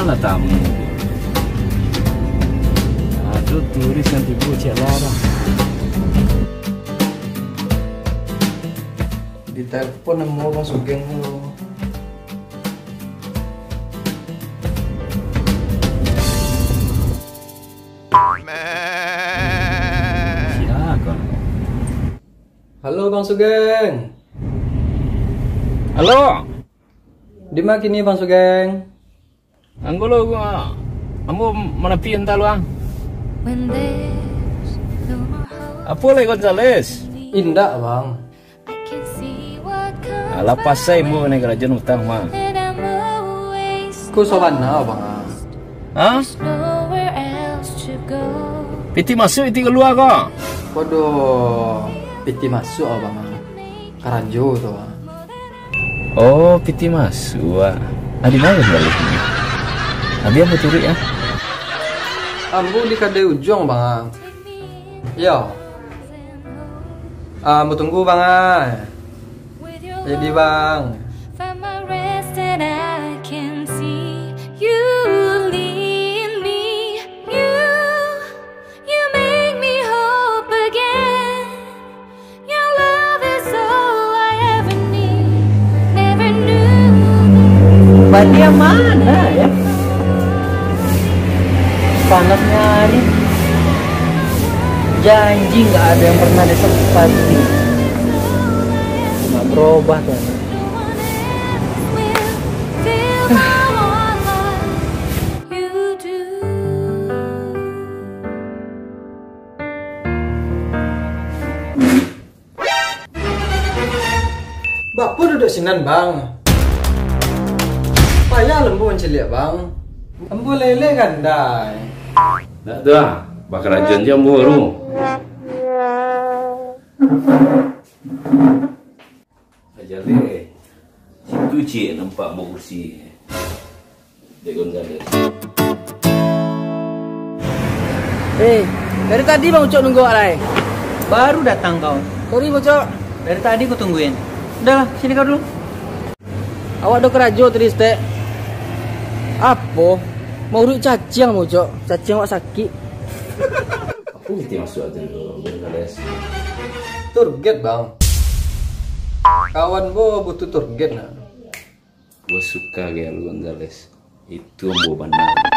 Mana tamu? Aduh, turis nanti bocah lara. Di telepon nemu Bang Sugeng lu. Siapa? Halo Bang Sugeng. Halo. Di mana kini Bang Sugeng? Anggolo gua. Ambo menepi entah lu ah. Apa lagi Gonzales? Indah Bang. Lapas saya mau naik kerajaan utang mah. Ku sobana Bang. Hah? Piti masuk, piti keluar kok. Waduh, piti masuk Bang. Karanjo tuh Bang. Oh, piti masuk. Adi mana balik ini? Abi apa turi ya? Ambu di kadai ujung Bang. Yo. Ambu tunggu Bang. Jadi Bang. Dia mana ya? Panasnya hari. Janji nggak ada yang pernah disepati. Nggak berubah kan? Bapak duduk sinan Bang. Payah lembu menceliak Bang. Lembu lele gandai. Tak dah. Bakal rajan je ambo baru. Ajar le. Situ cik nampak bau kursi. Dek Gonzales. Dari tadi Bang Ucok nunggu alai. Baru datang kau. Sorry Bang Ucok. Dari tadi ku tungguin. Udah, sini kau dulu. Awak do kerajo tadi stek. Apa? Mau urut cacing Bang Ucok. Cacing awak sakit. Apa piti masuk aja dulu Gonzales? Turget Bang. Kawan bo butuh turget nah. Gua suka gaya lu Gonzales. Itu ambo benar.